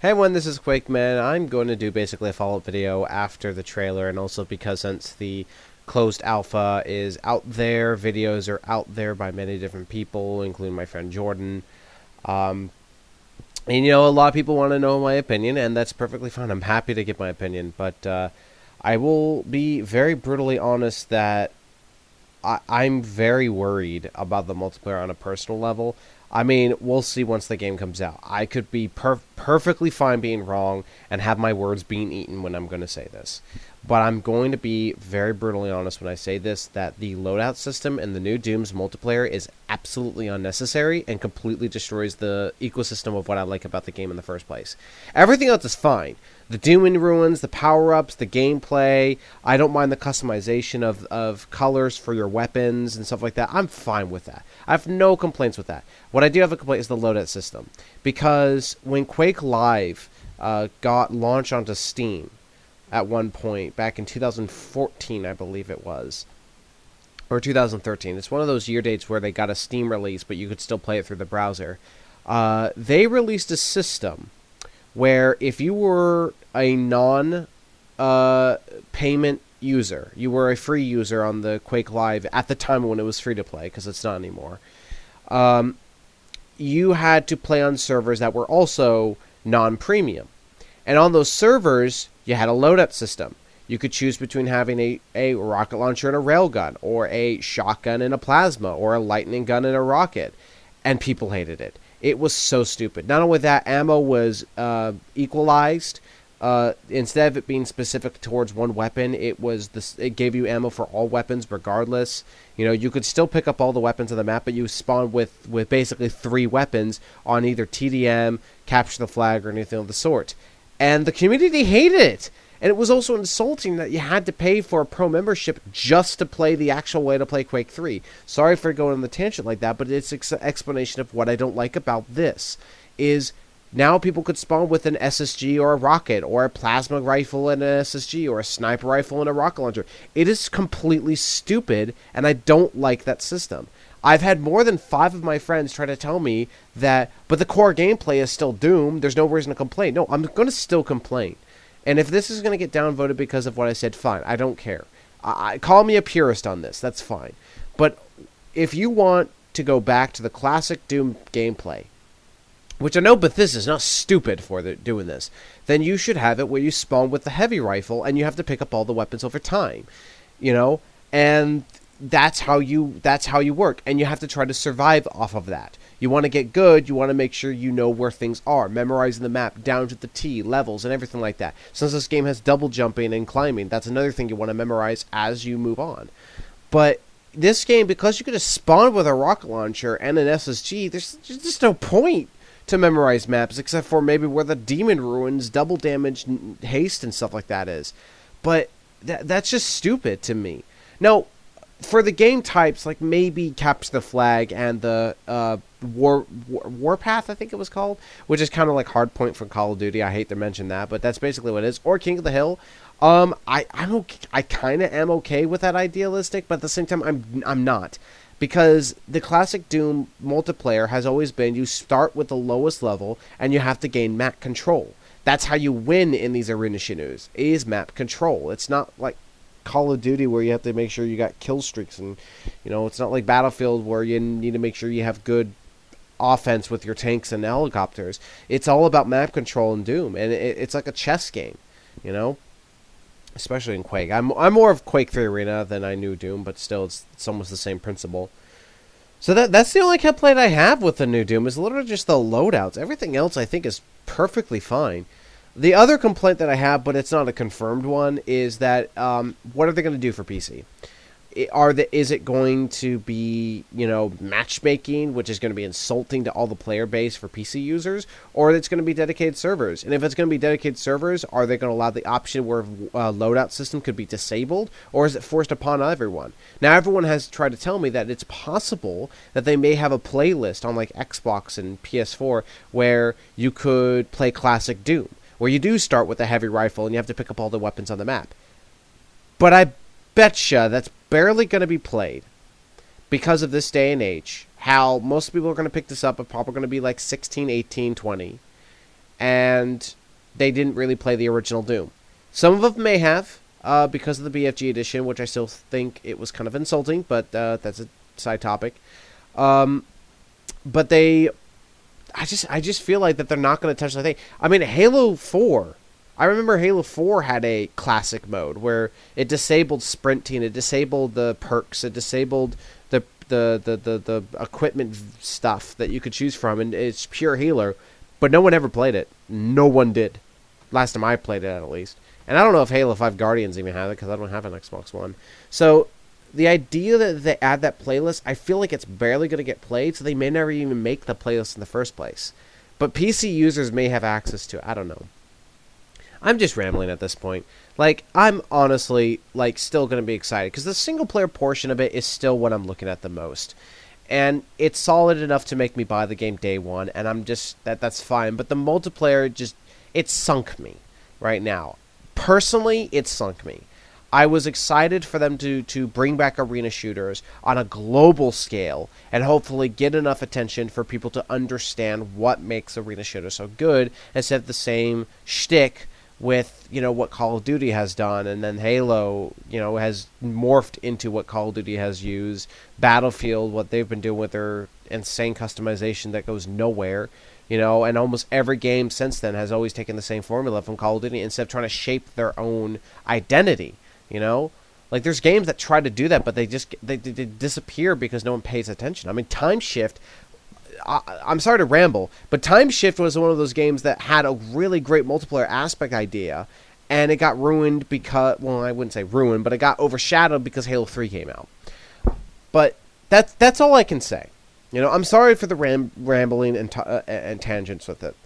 Hey everyone, this is QuakeMan. I'm going to do basically a follow-up video after the trailer, and also because since the closed alpha is out there, videos are out there by many different people, including my friend Jordan. Um, a lot of people want to know my opinion, and that's perfectly fine. I'm happy to give my opinion, but I will be very brutally honest that I'm very worried about the multiplayer on a personal level. I mean, we'll see once the game comes out. I could be perfectly fine being wrong and have my words being eaten when I'm going to say this. But I'm going to be very brutally honest when I say this, that the loadout system in the new Doom's multiplayer is absolutely unnecessary and completely destroys the ecosystem of what I like about the game in the first place. Everything else is fine. The Doom in Ruins, the power-ups, the gameplay, I don't mind the customization of colors for your weapons and stuff like that. I'm fine with that. I have no complaints with that. What I do have a complaint is the loadout system. Because when Quake Live got launched onto Steam at one point, back in 2014, I believe it was, or 2013. It's one of those year dates where they got a Steam release, but you could still play it through the browser. They released a system where if you were a non-payment user, you were a free user on the Quake Live at the time when it was free to play, because it's not anymore, you had to play on servers that were also non-premium. And on those servers, you had a loadout system. You could choose between having a rocket launcher and a railgun, or a shotgun and a plasma, or a lightning gun and a rocket. And people hated it. It was so stupid. Not only that, ammo was equalized. Instead of it being specific towards one weapon, it gave you ammo for all weapons regardless. You know, you could still pick up all the weapons on the map, but you spawn with basically 3 weapons on either TDM, capture the flag, or anything of the sort. And the community hated it. And it was also insulting that you had to pay for a pro membership just to play the actual way to play Quake 3. Sorry for going on the tangent like that, but it's an explanation of what I don't like about this. Is now people could spawn with an SSG or a rocket, or a plasma rifle and an SSG, or a sniper rifle and a rocket launcher. It is completely stupid, and I don't like that system. I've had more than 5 of my friends try to tell me that, but the core gameplay is still Doom, there's no reason to complain. No, I'm going to still complain. And if this is going to get downvoted because of what I said, fine, I don't care. Call me a purist on this, that's fine. But if you want to go back to the classic Doom gameplay, which I know Bethesda's not stupid for doing this, then you should have it where you spawn with the heavy rifle and you have to pick up all the weapons over time. You know? And that's how you work, and you have to try to survive off of that. You want to get good, you want to make sure you know where things are, memorizing the map down to the T, levels, and everything like that. Since this game has double jumping and climbing, that's another thing you want to memorize as you move on. But this game, because you could just spawn with a rocket launcher and an SSG, there's just no point to memorize maps, except for maybe where the Demon Ruins, double damage, haste, and stuff like that is. But that's just stupid to me. Now, for the game types, like maybe Capture the Flag and the Warpath, I think it was called, which is kind of like Hardpoint from Call of Duty. I hate to mention that, but that's basically what it is. Or King of the Hill. I'm okay. I kind of am okay with that idealistic, but at the same time, I'm not. Because the classic Doom multiplayer has always been you start with the lowest level and you have to gain map control. That's how you win in these arena shenus, is map control. It's not like Call of Duty where you have to make sure you got kill streaks, and it's not like Battlefield where you need to make sure you have good offense with your tanks and helicopters. It's all about map control in Doom, and it's like a chess game, especially in Quake. I'm more of Quake 3 Arena than I knew Doom, but still it's almost the same principle. So that's the only complaint I have with the new Doom, is literally just the loadouts. Everything else I think is perfectly fine. The other complaint that I have, but it's not a confirmed one, is that what are they going to do for PC? Is it going to be, matchmaking, which is going to be insulting to all the player base for PC users, or it's going to be dedicated servers? And if it's going to be dedicated servers, are they going to allow the option where a loadout system could be disabled, or is it forced upon everyone? Now, everyone has tried to tell me that it's possible that they may have a playlist on like Xbox and PS4 where you could play classic Doom, where you do start with a heavy rifle and you have to pick up all the weapons on the map. But I betcha that's barely going to be played because of this day and age. How most people are going to pick this up are probably going to be like 16, 18, 20. And and they didn't really play the original Doom. Some of them may have, because of the BFG edition, which I still think it was kind of insulting, but that's a side topic. But I just feel like that they're not going to touch the thing. I mean, Halo 4. I remember Halo 4 had a classic mode where it disabled sprinting, it disabled the perks, it disabled the equipment stuff that you could choose from, and it's pure Halo. But no one ever played it. No one did. Last time I played it, at least. And I don't know if Halo 5 Guardians even have it, because I don't have an Xbox One. So the idea that they add that playlist, I feel like it's barely going to get played, so they may never even make the playlist in the first place. But PC users may have access to it. I don't know. I'm just rambling at this point. Like, I'm honestly, like, still going to be excited, because the single-player portion of it is still what I'm looking at the most. And it's solid enough to make me buy the game day one, and I'm just, that's fine. But the multiplayer just, it sunk me right now. Personally, it sunk me. I was excited for them to bring back arena shooters on a global scale and hopefully get enough attention for people to understand what makes arena shooters so good, instead of the same shtick with, you know, what Call of Duty has done, and then Halo, you know, has morphed into what Call of Duty has used. Battlefield, what they've been doing with their insane customization that goes nowhere, you know, and almost every game since then has always taken the same formula from Call of Duty instead of trying to shape their own identity, you know? Like, there's games that try to do that, but they disappear because no one pays attention. I mean, Time Shift, I'm sorry to ramble, but Time Shift was one of those games that had a really great multiplayer aspect idea, and it got ruined because, well, I wouldn't say ruined, but it got overshadowed because Halo 3 came out. But that's all I can say. You know, I'm sorry for the rambling and tangents with it,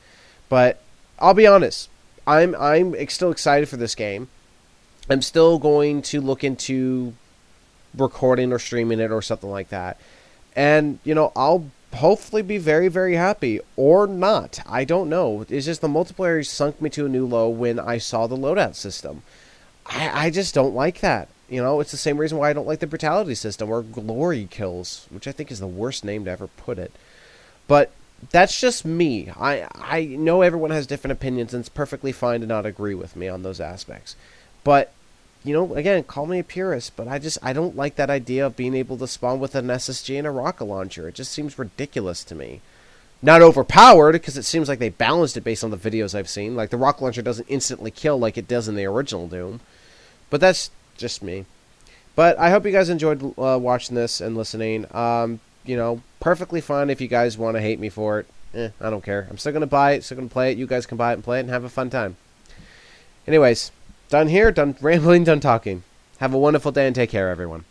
but I'll be honest, I'm still excited for this game. I'm still going to look into recording or streaming it or something like that, and, you know, I'll hopefully be very, very happy, or not. I don't know. It's just the multiplayer sunk me to a new low when I saw the loadout system. I just don't like that. You know, it's the same reason why I don't like the brutality system or glory kills, which I think is the worst name to ever put it. But that's just me. I know everyone has different opinions, and it's perfectly fine to not agree with me on those aspects. But, you know, again, call me a purist, but I don't like that idea of being able to spawn with an SSG and a rocket launcher. It just seems ridiculous to me. Not overpowered, because it seems like they balanced it based on the videos I've seen. Like, the rocket launcher doesn't instantly kill like it does in the original Doom. But that's just me. But I hope you guys enjoyed watching this and listening. You know, perfectly fine if you guys want to hate me for it. I don't care. I'm still going to buy it, still going to play it. You guys can buy it and play it and have a fun time. Anyways, done here, done rambling, done talking. Have a wonderful day and take care, everyone.